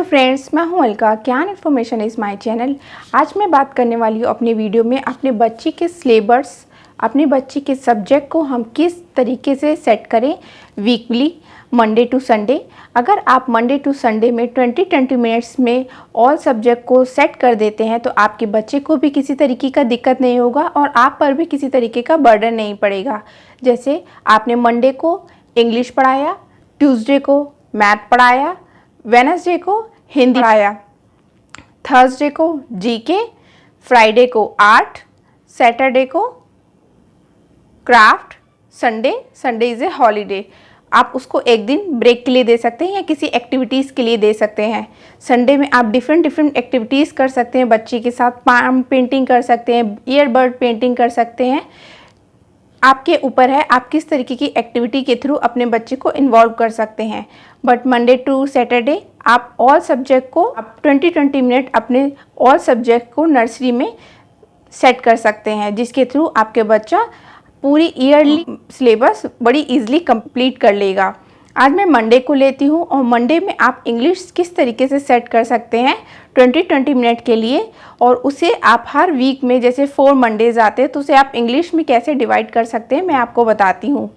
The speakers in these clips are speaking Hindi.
फ्रेंड्स, मैं हूं अलका। ज्ञान इन्फॉर्मेशन इज़ माय चैनल। आज मैं बात करने वाली हूं अपने वीडियो में अपने बच्चे के सिलेबस, अपने बच्चे के सब्जेक्ट को हम किस तरीके से सेट करें वीकली, मंडे टू संडे। अगर आप मंडे टू संडे में 20-20 मिनट्स में ऑल सब्जेक्ट को सेट कर देते हैं तो आपके बच्चे को भी किसी तरीके का दिक्कत नहीं होगा और आप पर भी किसी तरीके का बर्डन नहीं पड़ेगा। जैसे आपने मंडे को इंग्लिश पढ़ाया, ट्यूसडे को मैथ पढ़ाया, वेडनेसडे को हिंदी पढ़ाया, थर्सडे को जीके, फ्राइडे को आर्ट, सैटरडे को craft, Sunday is a holiday. आप उसको एक दिन ब्रेक के लिए दे सकते हैं या किसी एक्टिविटीज़ के लिए दे सकते हैं। संडे में आप डिफरेंट एक्टिविटीज़ कर सकते हैं बच्चे के साथ। पाम पेंटिंग कर सकते हैं, ईयरबड पेंटिंग कर सकते हैं। आपके ऊपर है आप किस तरीके की एक्टिविटी के थ्रू अपने बच्चे को इन्वॉल्व कर सकते हैं। बट मंडे टू सैटरडे आप ऑल सब्जेक्ट को आप 20-20 मिनट अपने ऑल सब्जेक्ट को नर्सरी में सेट कर सकते हैं, जिसके थ्रू आपके बच्चा पूरी ईयरली सिलेबस बड़ी इजीली कंप्लीट कर लेगा। आज मैं मंडे को लेती हूँ और मंडे में आप इंग्लिश किस तरीके से सेट कर सकते हैं 20-20 मिनट के लिए, और उसे आप हर वीक में जैसे 4 मंडेज़ आते हैं तो उसे आप इंग्लिश में कैसे डिवाइड कर सकते हैं मैं आपको बताती हूँ।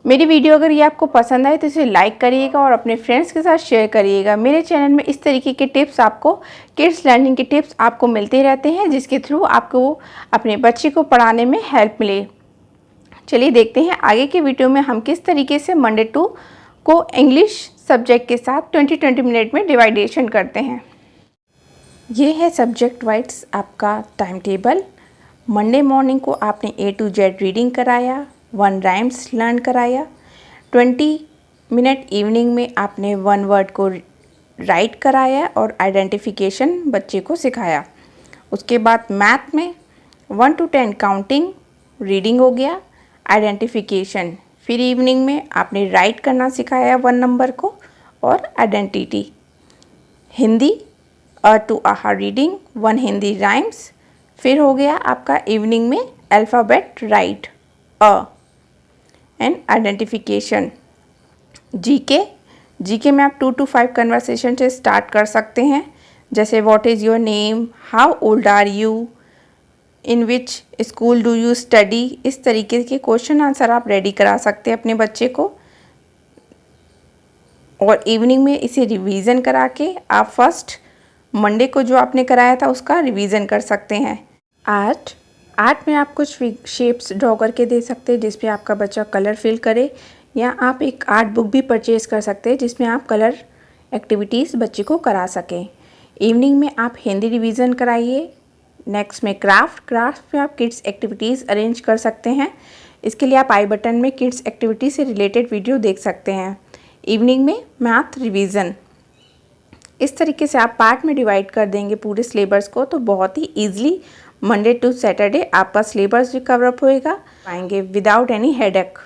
मेरी वीडियो अगर ये आपको पसंद आए तो इसे लाइक करिएगा और अपने फ्रेंड्स के साथ शेयर करिएगा। मेरे चैनल में इस तरीके के टिप्स आपको, किड्स लर्निंग के टिप्स आपको मिलते रहते हैं, जिसके थ्रू आपको अपने बच्चे को पढ़ाने में हेल्प मिले। चलिए देखते हैं आगे के वीडियो में हम किस तरीके से मंडे टू को इंग्लिश सब्जेक्ट के साथ 20-20 मिनट में डिवाइडेशन करते हैं। ये है सब्जेक्ट वाइज आपका टाइम टेबल। मंडे मॉर्निंग को आपने A to Z रीडिंग कराया, 1 राइम्स लर्न कराया। 20 मिनट इवनिंग में आपने 1 वर्ड को राइट कराया और आइडेंटिफिकेशन बच्चे को सिखाया। उसके बाद मैथ में 1 to 10 काउंटिंग, रीडिंग हो गया, आइडेंटिफिकेशन। फिर इवनिंग में आपने राइट करना सिखाया 1 नंबर को और आइडेंटिटी। हिंदी अ टू आहा रीडिंग, 1 हिंदी राइम्स। फिर हो गया आपका इवनिंग में alphabet right, a and identification. GK में आप 2 to 5 कन्वर्सेशन से स्टार्ट कर सकते हैं, जैसे what is your name, how old are you, in which school do you study. इस तरीके के क्वेश्चन आंसर आप रेडी करा सकते हैं अपने बच्चे को। और इवनिंग में इसे रिवीजन करा के आप फर्स्ट मंडे को जो आपने कराया था उसका रिवीजन कर सकते हैं। आर्ट में आप कुछ शेप्स ड्रॉ करके दे सकते हैं जिसमें आपका बच्चा कलर फिल करे, या आप एक आर्ट बुक भी परचेज़ कर सकते हैं जिसमें आप कलर एक्टिविटीज़ बच्चे को करा सकें। इवनिंग में आप हिंदी रिवीजन कराइए। नेक्स्ट में क्राफ्ट में आप किड्स एक्टिविटीज़ अरेंज कर सकते हैं। इसके लिए आप आई बटन में किड्स एक्टिविटी से रिलेटेड वीडियो देख सकते हैं। इवनिंग में मैथ रिवीजन। इस तरीके से आप पार्ट में डिवाइड कर देंगे पूरे सिलेबस को तो बहुत ही ईजिली मंडे टू सैटरडे आपका सिलेबस भी कवर अप होएगा, पाएंगे विदाउट एनी हेडेक।